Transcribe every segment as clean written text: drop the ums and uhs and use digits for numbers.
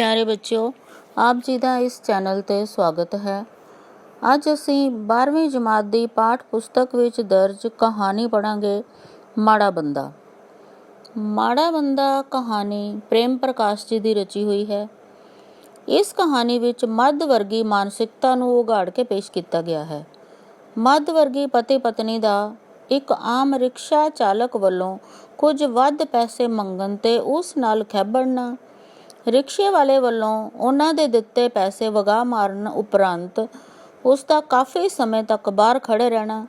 प्यारे बच्चों, आप जी ਦਾ ਇਸ ਚੈਨਲ ਤੇ ਸਵਾਗਤ ਹੈ। ਅੱਜ ਅਸੀਂ 12ਵੀਂ ਜਮਾਤ ਦੀ ਪਾਠ ਪੁਸਤਕ ਵਿੱਚ ਦਰਜ ਕਹਾਣੀ ਪੜਾਂਗੇ ਮਾੜਾ ਬੰਦਾ। ਮਾੜਾ ਬੰਦਾ ਕਹਾਣੀ ਪ੍ਰੇਮ ਪ੍ਰਕਾਸ਼ ਜੀ ਦੀ ਰਚੀ ਹੋਈ ਹੈ। ਇਸ ਕਹਾਣੀ ਵਿੱਚ ਮੱਧ ਵਰਗੀ ਮਾਨਸਿਕਤਾ ਨੂੰ ਉਘਾੜ ਕੇ ਪੇਸ਼ ਕੀਤਾ ਗਿਆ ਹੈ। ਮੱਧ ਵਰਗੀ ਪਤੀ ਪਤਨੀ ਦਾ ਇੱਕ ਆਮ ਰਿਕਸ਼ਾ ਚਾਲਕ ਵੱਲੋਂ ਕੁਝ ਵੱਧ ਪੈਸੇ ਮੰਗਣ ਤੇ ਉਸ ਨਾਲ ਖਹਿਬੜਨਾ, ਰਿਕਸ਼ੇ ਵਾਲੇ ਵੱਲੋਂ ਉਹਨਾਂ ਦੇ ਦਿੱਤੇ ਪੈਸੇ ਵਗਾ ਮਾਰਨ ਉਪਰੰਤ ਉਸ ਦਾ ਕਾਫੀ ਸਮੇਂ ਤੱਕ ਬਾਹਰ ਖੜੇ ਰਹਿਣਾ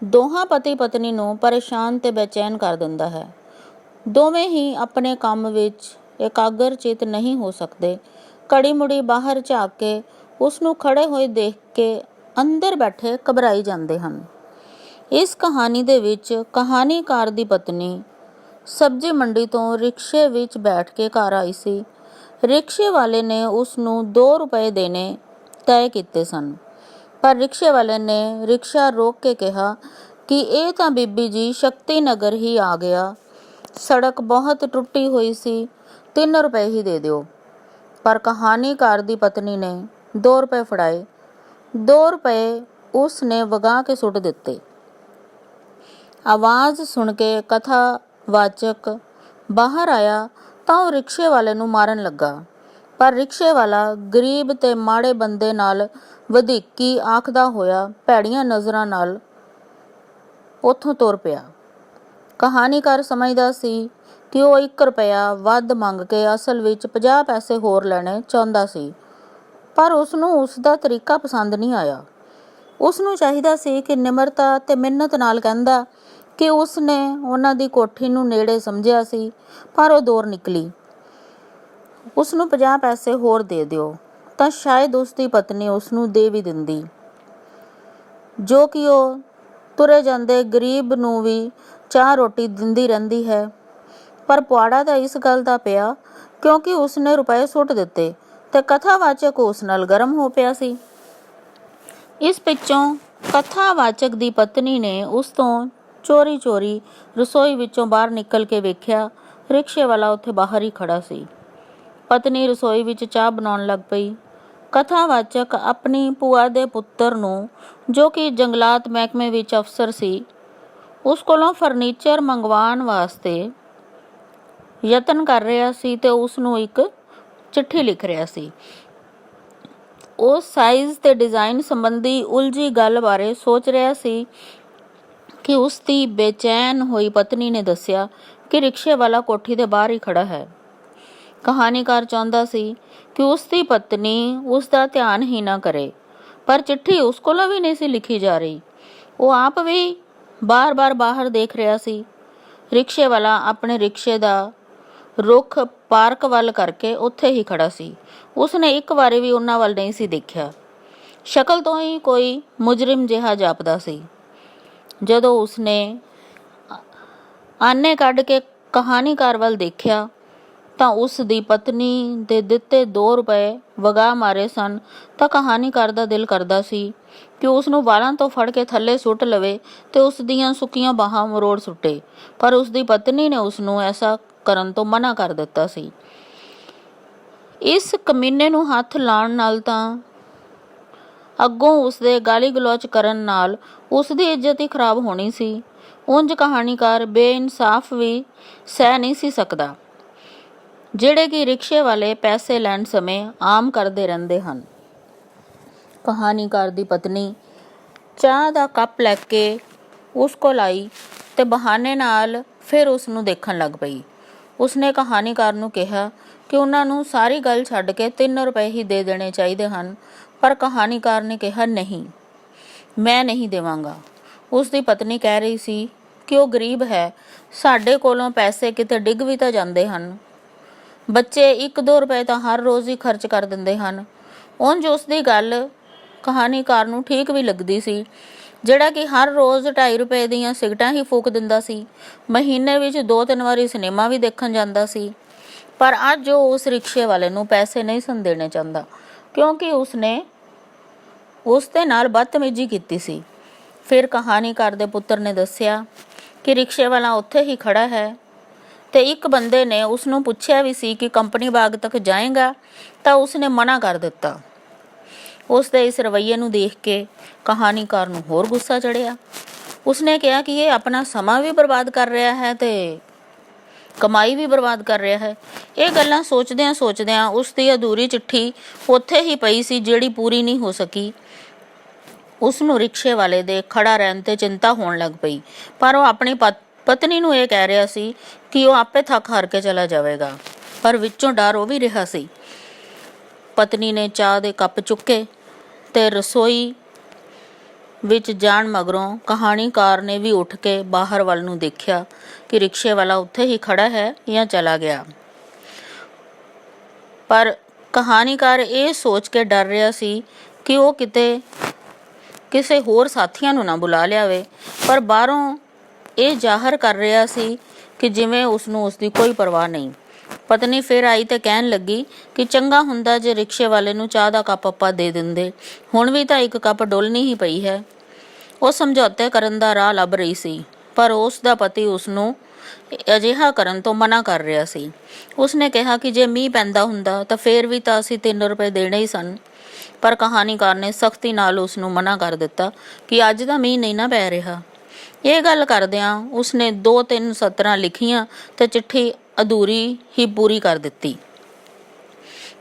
ਦੋਹਾਂ ਪਤੀ ਪਤਨੀ ਨੂੰ ਪਰੇਸ਼ਾਨ ਤੇ ਬੇਚੈਨ ਕਰ ਦਿੰਦਾ ਹੈ। ਦੋਵੇਂ ਹੀ ਆਪਣੇ ਕੰਮ ਵਿੱਚ ਇਕਾਗਰਚਿਤ ਨਹੀਂ ਹੋ ਸਕਦੇ। ਘੜੀ ਮੁੜੀ ਬਾਹਰ ਝਾਕ ਕੇ ਉਸ ਨੂੰ ਖੜੇ ਹੋਏ ਦੇਖ ਕੇ ਅੰਦਰ ਬੈਠੇ ਘਬਰਾਈ ਜਾਂਦੇ ਹਨ। ਇਸ ਕਹਾਣੀ ਦੇ ਵਿੱਚ ਕਹਾਣੀਕਾਰ ਦੀ ਪਤਨੀ ਸਬਜ਼ੀ ਮੰਡੀ ਤੋਂ ਰਿਕਸ਼ੇ ਵਿੱਚ ਬੈਠ ਕੇ ਘਰ ਆਈ ਸੀ। ਰਿਕਸ਼ੇ ਵਾਲੇ ਨੇ ਉਸ ਨੂੰ 2 ਰੁਪਏ ਦੇਣੇ ਤੈਅ ਕੀਤੇ ਸਨ, ਪਰ ਰਿਕਸ਼ੇ ਵਾਲੇ ਨੇ ਰਿਕਸ਼ਾ ਰੋਕ ਕੇ ਕਿਹਾ ਕਿ ਇਹ ਤਾਂ ਬੀਬੀ ਜੀ ਸ਼ਕਤੀ ਨਗਰ ਹੀ ਆ ਗਿਆ, ਸੜਕ ਬਹੁਤ ਟੁੱਟੀ ਹੋਈ ਸੀ, 3 ਰੁਪਏ ਹੀ ਦੇ ਦਿਓ। ਪਰ ਕਹਾਣੀਕਾਰ ਦੀ ਪਤਨੀ ਨੇ 2 ਰੁਪਏ ਫੜਾਏ। 2 ਰੁਪਏ ਉਸ ਨੇ ਵਗਾ ਕੇ ਸੁੱਟ ਦਿੱਤੇ। ਆਵਾਜ਼ ਸੁਣ ਕੇ ਕਥਾਵਾਚਕ ਬਾਹਰ ਆਇਆ ਤਾਂ ਉਹ ਰਿਕਸ਼ੇ ਵਾਲੇ ਨੂੰ ਮਾਰਨ ਲੱਗਾ, ਪਰ ਰਿਕਸ਼ੇ ਵਾਲਾ ਗਰੀਬ ਤੇ ਮਾੜੇ ਬੰਦੇ ਨਾਲ ਵਧੀਕੀ ਆਖਦਾ ਹੋਇਆ ਭੈੜੀਆਂ ਨਜ਼ਰਾਂ ਨਾਲ ਉੱਥੋਂ ਤੁਰ ਪਿਆ। ਕਹਾਣੀਕਾਰ ਸਮਝਦਾ ਸੀ ਕਿ ਉਹ 1 ਰੁਪਇਆ ਵੱਧ ਮੰਗ ਕੇ ਅਸਲ ਵਿੱਚ 50 ਪੈਸੇ ਹੋਰ ਲੈਣੇ ਚਾਹੁੰਦਾ ਸੀ, ਪਰ ਉਸਨੂੰ ਉਸਦਾ ਤਰੀਕਾ ਪਸੰਦ ਨਹੀਂ ਆਇਆ। ਉਸਨੂੰ ਚਾਹੀਦਾ ਸੀ ਕਿ ਨਿਮਰਤਾ ਤੇ ਮਿੰਨਤ ਨਾਲ ਕਹਿੰਦਾ ਕਿ ਉਸਨੇ ਉਹਨਾਂ ਦੀ ਕੋਠੀ ਨੂੰ ਨੇੜੇ ਸਮਝਿਆ ਸੀ, ਪਰ ਉਹ ਦੂਰ ਨਿਕਲੀ। ਉਸਨੂੰ 50 ਪੈਸੇ ਹੋਰ ਦੇ ਦਿਓ ਤਾਂ ਸ਼ਾਇਦ ਉਸਦੀ ਪਤਨੀ ਉਸਨੂੰ ਦੇ ਵੀ ਦਿੰਦੀ, ਜੋ ਕਿ ਉਹ ਤੁਰੇ ਜਾਂਦੇ ਗਰੀਬ ਨੂੰ ਵੀ ਚਾਹ ਰੋਟੀ ਦਿੰਦੀ ਰਹਿੰਦੀ ਹੈ। ਪਰ ਪੁਆੜਾ ਤਾਂ ਇਸ ਗੱਲ ਦਾ ਪਿਆ ਕਿਉਂਕਿ ਉਸਨੇ ਰੁਪਏ ਸੁੱਟ ਦਿੱਤੇ ਤੇ ਕਥਾਵਾਚਕ ਉਸ ਨਾਲ ਗਰਮ ਹੋ ਪਿਆ ਸੀ। ਇਸ ਪਿੱਛੋਂ ਕਥਾਵਾਚਕ ਦੀ ਪਤਨੀ ਨੇ ਉਸ ਤੋਂ ਚੋਰੀ ਚੋਰੀ ਰਸੋਈ ਵਿੱਚੋਂ ਬਾਹਰ ਨਿਕਲ ਕੇ ਵੇਖਿਆ, ਰਿਕਸ਼ੇ ਵਾਲਾ ਉੱਥੇ ਬਾਹਰ ਹੀ ਖੜਾ ਸੀ। ਪਤਨੀ ਰਸੋਈ ਵਿੱਚ ਚਾਹ ਬਣਾਉਣ ਲੱਗ ਪਈ। ਕਥਾਵਾਚਕ ਆਪਣੀ ਭੂਆ ਦੇ ਪੁੱਤਰ ਨੂੰ, ਜੋ ਕਿ ਜੰਗਲਾਤ ਮਹਿਕਮੇ ਵਿੱਚ ਅਫਸਰ ਸੀ, ਉਸ ਕੋਲੋਂ ਫਰਨੀਚਰ ਮੰਗਵਾਉਣ ਵਾਸਤੇ ਯਤਨ ਕਰ ਰਿਹਾ ਸੀ ਤੇ ਉਸ ਨੂੰ ਇੱਕ ਚਿੱਠੀ ਲਿਖ ਰਿਹਾ ਸੀ। ਉਹ ਸਾਈਜ਼ ਤੇ ਡਿਜ਼ਾਈਨ ਸੰਬੰਧੀ ਉਲਝੀ ਗੱਲ ਬਾਰੇ ਸੋਚ ਰਿਹਾ ਸੀ ਕਿ ਉਸ ਦੀ ਬੇਚੈਨ ਹੋਈ ਪਤਨੀ ਨੇ ਦੱਸਿਆ ਕਿ ਰਿਕਸ਼ੇ ਵਾਲਾ ਕੋਠੀ ਦੇ ਬਾਹਰ ਹੀ ਖੜਾ ਹੈ। ਕਹਾਣੀਕਾਰ ਚਾਹੁੰਦਾ ਸੀ ਕਿ ਉਸ ਦੀ ਪਤਨੀ ਉਸ ਦਾ ਧਿਆਨ ਹੀ ਨਾ ਕਰੇ, ਪਰ ਚਿੱਠੀ ਉਸ ਕੋਲੋਂ ਵੀ ਨਹੀਂ ਸੀ ਲਿਖੀ ਜਾ ਰਹੀ। ਉਹ ਆਪ ਵੀ ਬਾਰ-ਬਾਰ ਬਾਹਰ ਦੇਖ ਰਿਹਾ ਸੀ। ਰਿਕਸ਼ੇ ਵਾਲਾ ਆਪਣੇ ਰਿਕਸ਼ੇ ਦਾ ਰੁੱਖ ਪਾਰਕ ਵੱਲ ਕਰਕੇ ਉੱਥੇ ਹੀ ਖੜਾ ਸੀ। ਉਸਨੇ ਇੱਕ ਵਾਰੀ ਵੀ ਉਹਨਾਂ ਵੱਲ ਨਹੀਂ ਸੀ ਦੇਖਿਆ। ਸ਼ਕਲ ਤੋਂ ਹੀ ਕੋਈ ਮੁਜਰਿਮ ਜਿਹਾ ਜਾਪਦਾ ਸੀ। ਜਦੋਂ ਉਸਨੇ ਆਨੇ ਕੱਢ ਕੇ ਕਹਾਣੀਕਾਰ ਵੱਲ ਦੇਖਿਆ ਤਾਂ ਉਸ ਦੀ ਪਤਨੀ ਦੇ ਦਿੱਤੇ 2 ਰੁਪਏ ਵਗਾ ਮਾਰੇ ਸਨ, ਤਾਂ ਕਹਾਣੀਕਾਰ ਦਾ ਦਿਲ ਕਰਦਾ ਸੀ ਕਿ ਉਸ ਨੂੰ ਵਾਲਾਂ ਤੋਂ ਫੜ ਕੇ ਥੱਲੇ ਸੁੱਟ ਲਵੇ ਤੇ ਉਸ ਦੀਆਂ ਸੁੱਕੀਆਂ ਬਾਹਾਂ ਮਰੋੜ ਸੁੱਟੇ, ਪਰ ਉਸ ਦੀ ਪਤਨੀ ਨੇ ਉਸ ਨੂੰ ਐਸਾ ਕਰਨ ਤੋਂ ਮਨਾ ਕਰ ਦਿੱਤਾ ਸੀ। ਇਸ ਕਮੀਨੇ ਨੂੰ ਹੱਥ ਲਾਉਣ ਨਾਲ ਤਾਂ ਅੱਗੋਂ ਉਸਦੇ ਗਾਲੀ ਗਲੋਚ ਕਰਨ ਨਾਲ ਉਸਦੀ ਇੱਜ਼ਤ ਹੀ ਖਰਾਬ ਹੋਣੀ ਸੀ। ਉਂਝ ਕਹਾਣੀਕਾਰ ਬੇਇਨਸਾਫ ਵੀ ਸਹਿ ਨਹੀਂ ਸੀ ਸਕਦਾ, ਜਿਹੜੇ ਕਿ ਰਿਕਸ਼ੇ ਵਾਲੇ ਪੈਸੇ ਲੈਣ ਸਮੇਂ ਆਮ ਕਰਦੇ ਰਹਿੰਦੇ ਹਨ। ਕਹਾਣੀਕਾਰ ਦੀ ਪਤਨੀ ਚਾਹ ਦਾ ਕੱਪ ਲੈ ਕੇ ਉਸ ਕੋਲ ਆਈ ਤੇ ਬਹਾਨੇ ਨਾਲ ਫਿਰ ਉਸ ਨੂੰ ਦੇਖਣ ਲੱਗ ਪਈ। ਉਸਨੇ ਕਹਾਣੀਕਾਰ ਨੂੰ ਕਿਹਾ ਕਿ ਉਹਨਾਂ ਨੂੰ ਸਾਰੀ ਗੱਲ ਛੱਡ ਕੇ 3 ਰੁਪਏ ਹੀ ਦੇ ਦੇਣੇ ਚਾਹੀਦੇ ਹਨ, ਪਰ ਕਹਾਣੀਕਾਰ ਨੇ ਕਿਹਾ ਨਹੀਂ, ਮੈਂ ਨਹੀਂ ਦੇਵਾਂਗਾ। ਉਸ ਦੀ ਪਤਨੀ ਕਹਿ ਰਹੀ ਸੀ ਕਿ ਉਹ ਗਰੀਬ ਹੈ, ਸਾਡੇ ਕੋਲੋਂ ਪੈਸੇ ਕਿਤੇ ਡਿੱਗ ਵੀ ਤਾਂ ਜਾਂਦੇ ਹਨ। ਬੱਚੇ 1-2 ਰੁਪਏ ਤਾਂ ਹਰ ਰੋਜ਼ ਹੀ ਖਰਚ ਕਰ ਦਿੰਦੇ ਹਨ। ਉਂਝ ਉਸ ਦੀ ਗੱਲ ਕਹਾਣੀਕਾਰ ਨੂੰ ਠੀਕ ਵੀ ਲੱਗਦੀ ਸੀ, ਜਿਹੜਾ ਕਿ ਹਰ ਰੋਜ਼ 2.5 ਰੁਪਏ ਦੀਆਂ ਸਿਗਰਟਾਂ ਹੀ ਫੂਕ ਦਿੰਦਾ ਸੀ। ਮਹੀਨੇ ਵਿੱਚ 2-3 ਵਾਰੀ ਸਿਨੇਮਾ ਵੀ ਦੇਖਣ ਜਾਂਦਾ ਸੀ। ਪਰ ਅੱਜ ਉਹ ਉਸ ਰਿਕਸ਼ੇ ਵਾਲੇ ਨੂੰ ਪੈਸੇ ਨਹੀਂ ਸਨ ਦੇਣੇ ਚਾਹੁੰਦਾ, ਕਿਉਂਕਿ ਉਸਨੇ ਉਸ ਦੇ ਨਾਲ ਬਦਤਮੀਜ਼ੀ ਕੀਤੀ ਸੀ। ਫਿਰ ਕਹਾਣੀਕਾਰ ਦੇ ਪੁੱਤਰ ਨੇ ਦੱਸਿਆ ਕਿ ਰਿਕਸ਼ੇ ਵਾਲਾ ਉੱਥੇ ਹੀ ਖੜਾ ਹੈ। ਤੇ ਇੱਕ ਬੰਦੇ ਨੇ ਉਸ ਨੂੰ ਪੁੱਛਿਆ ਵੀ ਸੀ ਕਿ ਕੰਪਨੀ ਬਾਗ ਤੱਕ ਜਾਏਗਾ, ਤਾਂ ਉਸਨੇ ਮਨਾ ਕਰ ਦਿੱਤਾ। ਉਸ ਦੇ ਇਸ ਰਵੱਈਏ ਨੂੰ ਦੇਖ ਕੇ ਕਹਾਣੀਕਾਰ ਨੂੰ ਹੋਰ ਗੁੱਸਾ ਚੜਿਆ। ਉਸਨੇ ਕਿਹਾ ਕਿ ਇਹ ਆਪਣਾ ਸਮਾਂ ਵੀ ਬਰਬਾਦ ਕਰ ਰਿਹਾ ਹੈ ਤੇ ਕਮਾਈ ਵੀ ਬਰਬਾਦ ਕਰ ਰਿਹਾ ਹੈ। ਇਹ ਗੱਲਾਂ ਸੋਚਦਿਆਂ ਸੋਚਦਿਆਂ ਉਸ ਦੀ ਅਧੂਰੀ ਚਿੱਠੀ ਉੱਥੇ ਹੀ ਪਈ ਸੀ ਜਿਹੜੀ ਪੂਰੀ ਨਹੀਂ ਹੋ ਸਕੀ। ਉਸ ਨੂੰ ਰਿਕਸ਼ੇ ਵਾਲੇ ਦੇ ਖੜਾ ਰਹਿਣ ਤੇ ਚਿੰਤਾ ਹੋਣ ਲੱਗ ਪਈ, ਪਰ ਉਹ ਆਪਣੀ ਪਤਨੀ ਨੂੰ ਇਹ ਕਹਿ ਰਿਹਾ ਸੀ ਕਿ ਉਹ ਆਪੇ ਥੱਕ ਹਾਰ ਕੇ ਚਲਾ ਜਾਵੇਗਾ, ਪਰ ਵਿੱਚੋਂ ਡਰ ਉਹ ਵੀ ਰਿਹਾ ਸੀ। ਪਤਨੀ ਨੇ ਚਾਹ ਦੇ ਕੱਪ ਚੁੱਕੇ ਤੇ ਰਸੋਈ ਵਿੱਚ ਜਾਣ ਮਗਰੋਂ ਕਹਾਣੀਕਾਰ ਨੇ ਵੀ ਉੱਠ ਕੇ ਬਾਹਰ ਵੱਲ ਨੂੰ ਦੇਖਿਆ ਕਿ ਰਿਕਸ਼ੇ ਵਾਲਾ ਉੱਥੇ ਹੀ ਖੜਾ ਹੈ ਜਾਂ ਚਲਾ ਗਿਆ। ਪਰ ਕਹਾਣੀਕਾਰ ਇਹ ਸੋਚ ਕੇ ਡਰ ਰਿਹਾ ਸੀ ਕਿ ਉਹ ਕਿਤੇ ਕਿਸੇ ਹੋਰ ਸਾਥੀਆਂ ਨੂੰ ਨਾ ਬੁਲਾ ਲਿਆਵੇ, ਪਰ ਬਾਹਰੋਂ ਇਹ ਜ਼ਾਹਰ ਕਰ ਰਿਹਾ ਸੀ ਕਿ ਜਿਵੇਂ ਉਸਨੂੰ ਉਸਦੀ ਕੋਈ ਪਰਵਾਹ ਨਹੀਂ। ਪਤਨੀ ਫਿਰ ਆਈ ਤੇ ਕਹਿਣ ਲੱਗੀ ਕਿ ਚੰਗਾ ਹੁੰਦਾ ਜੇ ਰਿਕਸ਼ੇ ਵਾਲੇ ਨੂੰ ਚਾਹ ਦਾ ਕੱਪ ਆਪਾਂ ਦੇ ਦਿੰਦੇ, ਹੁਣ ਵੀ ਤਾਂ ਇੱਕ ਕੱਪ ਡੁੱਲਣੀ ਹੀ ਪਈ ਹੈ। ਉਹ ਸਮਝੌਤੇ ਕਰਨ ਦਾ ਰਾਹ ਲੱਭ ਰਹੀ ਸੀ, ਪਰ ਉਸ ਦਾ ਪਤੀ ਉਸਨੂੰ ਅਜਿਹਾ ਕਰਨ ਤੋਂ ਮਨਾ ਕਰ ਰਿਹਾ ਸੀ। ਉਸਨੇ ਕਿਹਾ ਕਿ ਜੇ ਮੀਂਹ ਪੈਂਦਾ ਹੁੰਦਾ ਤਾਂ ਫੇਰ ਵੀ ਤਾਂ ਅਸੀਂ 3 ਰੁਪਏ ਦੇਣੇ ਹੀ ਸਨ, ਪਰ ਕਹਾਣੀਕਾਰ ਨੇ ਸਖਤੀ ਨਾਲ ਉਸਨੂੰ ਮਨਾ ਕਰ ਦਿੱਤਾ ਕਿ ਅੱਜ ਦਾ ਮੀਂਹ ਨਹੀਂ ਨਾ ਪੈ ਰਿਹਾ। ਇਹ ਗੱਲ ਕਰਦਿਆਂ ਉਸਨੇ 2-3 ਸਤਰਾਂ ਲਿਖੀਆਂ ਤੇ ਚਿੱਠੀ ਅਧੂਰੀ ਹੀ ਪੂਰੀ ਕਰ ਦਿੱਤੀ।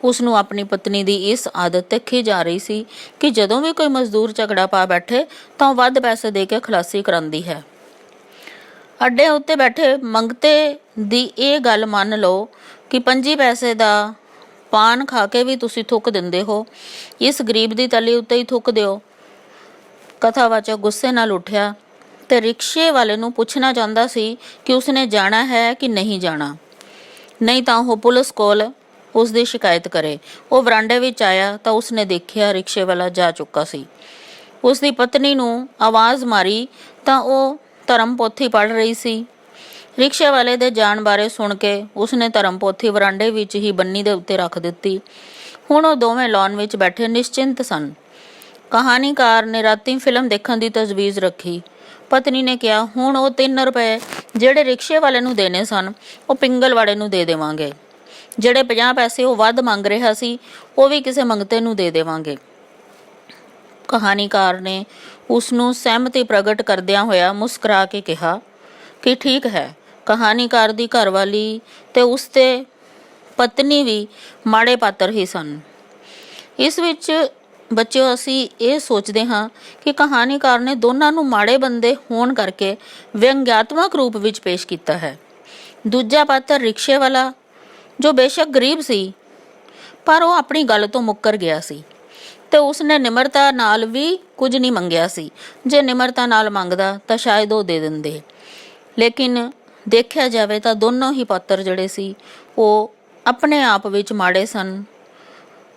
ਉਸਨੂੰ ਆਪਣੀ ਪਤਨੀ ਦੀ ਇਸ ਆਦਤ ਤੇ ਖਿਝ ਆ ਰਹੀ ਸੀ ਕਿ ਜਦੋਂ ਵੀ ਕੋਈ ਮਜ਼ਦੂਰ ਝਗੜਾ ਪਾ ਬੈਠੇ ਤਾਂ ਉਹ ਵੱਧ ਪੈਸੇ ਦੇ ਕੇ ਖਲਾਸੀ ਕਰਾਉਂਦੀ ਹੈ। ਅੱਡੇ ਉੱਤੇ ਬੈਠੇ ਮੰਗਤੇ ਦੀ ਇਹ ਗੱਲ ਮੰਨ ਲਓ ਕਿ 25 ਪੈਸੇ ਦਾ ਪਾਨ ਖਾ ਕੇ ਵੀ ਤੁਸੀਂ ਥੁੱਕ ਦਿੰਦੇ ਹੋ, ਇਸ ਗਰੀਬ ਦੀ ਤਲੀ ਉੱਤੇ ਹੀ ਥੁੱਕ ਦਿਓ। ਕਥਾਵਾਚਕ ਗੁੱਸੇ ਨਾਲ ਉੱਠਿਆ ਤੇ ਰਿਕਸ਼ੇ ਵਾਲੇ ਨੂੰ ਪੁੱਛਣਾ ਚਾਹੁੰਦਾ ਸੀ ਕਿ ਉਸਨੇ ਜਾਣਾ ਹੈ ਕਿ ਨਹੀਂ ਜਾਣਾ, ਨਹੀਂ ਤਾਂ ਉਹ ਪੁਲਿਸ ਕੋਲ ਉਸ ਦੀ ਸ਼ਿਕਾਇਤ ਕਰੇ। ਉਹ ਵਰਾਂਡੇ ਵਿੱਚ ਆਇਆ ਤਾਂ ਉਸਨੇ ਦੇਖਿਆ ਰਿਕਸ਼ੇ ਵਾਲਾ ਜਾ ਚੁੱਕਾ ਸੀ। ਉਸ ਦੀ ਪਤਨੀ ਨੂੰ ਆਵਾਜ਼ ਮਾਰੀ ਤਾਂ ਉਹ ਧਰਮ ਪੋਥੀ ਪੜ੍ਹ ਰਹੀ ਸੀ। ਰਿਕਸ਼ੇ ਵਾਲੇ ਦੇ ਜਾਣ ਬਾਰੇ ਸੁਣ ਕੇ ਉਸਨੇ ਧਰਮ ਪੋਥੀ ਵਰਾਂਡੇ ਵਿੱਚ ਹੀ ਬੰਨੀ ਦੇ ਉੱਤੇ ਰੱਖ ਦਿੱਤੀ। ਹੁਣ ਉਹ ਦੋਵੇਂ ਲਾਅਨ ਵਿੱਚ ਬੈਠੇ ਨਿਸ਼ਚਿੰਤ ਸਨ। ਕਹਾਣੀਕਾਰ ਨੇ ਰਾਤੀ ਫਿਲਮ ਦੇਖਣ ਦੀ ਤਜਵੀਜ਼ ਰੱਖੀ। ਪਤਨੀ ਨੇ ਕਿਹਾ, ਹੁਣ ਉਹ 3 ਰੁਪਏ ਜਿਹੜੇ ਰਿਕਸ਼ੇ ਵਾਲੇ ਨੂੰ ਦੇਣੇ ਸਨ ਉਹ ਪਿੰਗਲ ਵਾਲੇ ਨੂੰ ਦੇ ਦੇਵਾਂਗੇ। ਜਿਹੜੇ 50 ਪੈਸੇ ਉਹ ਵੱਧ ਮੰਗ ਰਿਹਾ ਸੀ ਉਹ ਵੀ ਕਿਸੇ ਮੰਗਤੇ ਨੂੰ ਦੇ ਦੇਵਾਂਗੇ। ਕਹਾਣੀਕਾਰ ਨੇ ਉਸ ਨੂੰ ਸਹਿਮਤੀ ਪ੍ਰਗਟ ਕਰਦਿਆਂ ਹੋਇਆ ਮੁਸਕਰਾ ਕੇ ਕਿਹਾ ਕਿ ਠੀਕ ਹੈ। ਕਹਾਣੀਕਾਰ ਦੀ ਘਰਵਾਲੀ ਤੇ ਉਸ ਦੇ ਪਤਨੀ ਵੀ ਮਾੜੇ ਪਾਤਰ ਹੀ ਸਨ। ਇਸ ਵਿੱਚ ਬੱਚਿਓ ਅਸੀਂ ਇਹ ਸੋਚਦੇ ਹਾਂ ਕਿ ਕਹਾਣੀਕਾਰ ਨੇ ਦੋਨਾਂ ਨੂੰ ਮਾੜੇ ਬੰਦੇ ਹੋਣ ਕਰਕੇ ਵਿਅੰਗਾਤਮਕ ਰੂਪ ਵਿੱਚ ਪੇਸ਼ ਕੀਤਾ ਹੈ। ਦੂਜਾ ਪਾਤਰ ਰਿਕਸ਼ੇ ਵਾਲਾ ਜੋ ਬੇਸ਼ੱਕ ਗਰੀਬ ਸੀ, ਪਰ ਉਹ ਆਪਣੀ ਗੱਲ ਤੋਂ ਮੁੱਕਰ ਗਿਆ ਸੀ ਤੇ ਉਸਨੇ ਨਿਮਰਤਾ ਨਾਲ ਵੀ ਕੁਝ ਨਹੀਂ ਮੰਗਿਆ ਸੀ। ਜੇ ਨਿਮਰਤਾ ਨਾਲ ਮੰਗਦਾ ਤਾਂ ਸ਼ਾਇਦ ਉਹ ਦੇ ਦਿੰਦੇ। ਲੇਕਿਨ ਦੇਖਿਆ ਜਾਵੇ ਤਾਂ ਦੋਨੋਂ ਹੀ ਪਾਤਰ ਜਿਹੜੇ ਸੀ ਉਹ ਆਪਣੇ ਆਪ ਵਿੱਚ ਮਾੜੇ ਸਨ।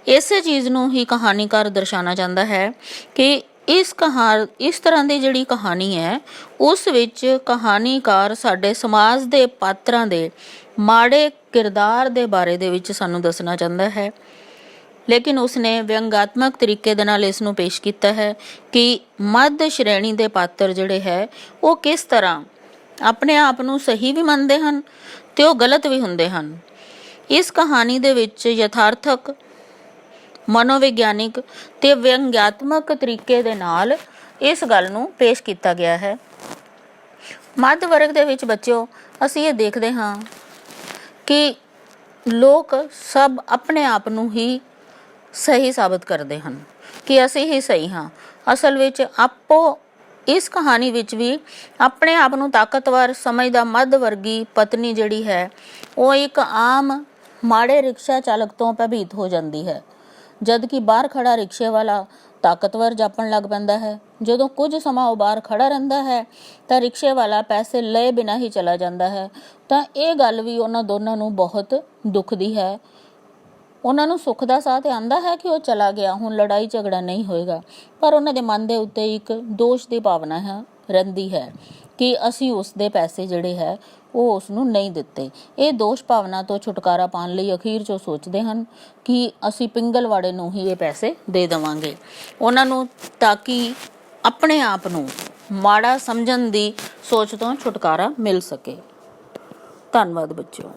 ਇਸੇ ਚੀਜ਼ ਨੂੰ ਹੀ ਕਹਾਣੀਕਾਰ ਦਰਸਾਉਣਾ ਚਾਹੁੰਦਾ ਹੈ ਕਿ ਇਸ ਤਰ੍ਹਾਂ ਦੀ ਜਿਹੜੀ ਕਹਾਣੀ ਹੈ ਉਸ ਵਿੱਚ ਕਹਾਣੀਕਾਰ ਸਾਡੇ ਸਮਾਜ ਦੇ ਪਾਤਰਾਂ ਦੇ ਮਾੜੇ ਕਿਰਦਾਰ ਦੇ ਬਾਰੇ ਦੇ ਵਿੱਚ ਸਾਨੂੰ ਦੱਸਣਾ ਚਾਹੁੰਦਾ ਹੈ, ਲੇਕਿਨ ਉਸਨੇ ਵਿਅੰਗਾਤਮਕ ਤਰੀਕੇ ਦੇ ਨਾਲ ਇਸ ਨੂੰ ਪੇਸ਼ ਕੀਤਾ ਹੈ ਕਿ ਮੱਧ ਸ਼੍ਰੇਣੀ ਦੇ ਪਾਤਰ ਜਿਹੜੇ ਹੈ ਉਹ ਕਿਸ ਤਰ੍ਹਾਂ ਆਪਣੇ ਆਪ ਨੂੰ ਸਹੀ ਵੀ ਮੰਨਦੇ ਹਨ ਤੇ ਉਹ ਗਲਤ ਵੀ ਹੁੰਦੇ ਹਨ। ਇਸ ਕਹਾਣੀ ਦੇ ਵਿੱਚ ਯਥਾਰਥਕ, ਮਨੋਵਿਗਿਆਨਿਕ ਤੇ ਵਿਅੰਗਾਤਮਕ ਤਰੀਕੇ ਦੇ ਨਾਲ ਇਸ ਗੱਲ ਨੂੰ ਪੇਸ਼ ਕੀਤਾ ਗਿਆ ਹੈ। ਮੱਧ ਵਰਗ ਦੇ ਵਿੱਚ ਬੱਚਿਓ ਅਸੀਂ ਇਹ ਦੇਖਦੇ ਹਾਂ ਕਿ ਲੋਕ ਸਭ ਆਪਣੇ ਆਪ ਨੂੰ ਹੀ ਸਹੀ ਸਾਬਤ ਕਰਦੇ ਹਨ ਕਿ ਅਸੀਂ ਹੀ ਸਹੀ ਹਾਂ। ਅਸਲ ਵਿੱਚ ਆਪੋ ਇਸ ਕਹਾਣੀ ਵਿੱਚ ਵੀ ਆਪਣੇ ਆਪ ਨੂੰ ਤਾਕਤਵਰ ਸਮਝਦਾ ਮੱਧ ਵਰਗੀ ਪਤਨੀ ਜਿਹੜੀ ਹੈ ਉਹ ਇੱਕ ਆਮ ਮਾੜੇ ਰਿਕਸ਼ਾ ਚਾਲਕ ਤੋਂ ਭੈਭੀਤ ਹੋ ਜਾਂਦੀ ਹੈ, ਜਦ ਕਿ ਬਾਹਰ ਖੜਾ ਰਿਕਸ਼ੇ ਵਾਲਾ ਤਾਕਤਵਰ ਜਾਪਣ ਲੱਗ ਪੈਂਦਾ ਹੈ। ਜਦੋਂ ਕੁਝ ਸਮਾਂ ਉਹ ਬਾਹਰ ਖੜਾ ਰਹਿੰਦਾ ਹੈ ਤਾਂ ਰਿਕਸ਼ੇ ਵਾਲਾ ਪੈਸੇ ਲਏ ਬਿਨਾਂ ਹੀ ਚਲਾ ਜਾਂਦਾ ਹੈ। ਤਾਂ ਇਹ ਗੱਲ ਵੀ ਉਹਨਾਂ ਦੋਨਾਂ ਨੂੰ ਬਹੁਤ ਦੁਖਦੀ ਹੈ। ਉਹਨਾਂ ਨੂੰ ਸੁੱਖ ਦਾ ਸਾਹ ਤੇ ਆਉਂਦਾ ਹੈ ਕਿ ਉਹ ਚਲਾ ਗਿਆ, ਹੁਣ ਲੜਾਈ ਝਗੜਾ ਨਹੀਂ ਹੋਏਗਾ, ਪਰ ਉਹਨਾਂ ਦੇ ਮਨ ਦੇ ਉੱਤੇ ਇੱਕ ਦੋਸ਼ ਦੀ ਭਾਵਨਾ ਰਹਿੰਦੀ ਹੈ ਕਿ ਅਸੀਂ ਉਸ ਦੇ ਪੈਸੇ ਜਿਹੜੇ ਹੈ ਉਹ ਉਸ ਨੂੰ ਨਹੀਂ ਦਿੱਤੇ। ਇਹ ਦੋਸ਼ ਭਾਵਨਾ ਤੋਂ ਛੁਟਕਾਰਾ ਪਾਉਣ ਲਈ ਅਖੀਰ 'ਚ ਸੋਚਦੇ ਹਨ ਕਿ ਅਸੀਂ ਪਿੰਗਲਵਾੜੇ ਨੂੰ ਹੀ ਇਹ ਪੈਸੇ ਦੇ ਦੇਵਾਂਗੇ ਉਹਨਾਂ ਨੂੰ, ਤਾਂ ਕਿ ਆਪਣੇ ਆਪ ਨੂੰ ਮਾੜਾ ਸਮਝਣ ਦੀ ਸੋਚ ਤੋਂ ਛੁਟਕਾਰਾ ਮਿਲ ਸਕੇ। ਧੰਨਵਾਦ ਬੱਚਿਓ।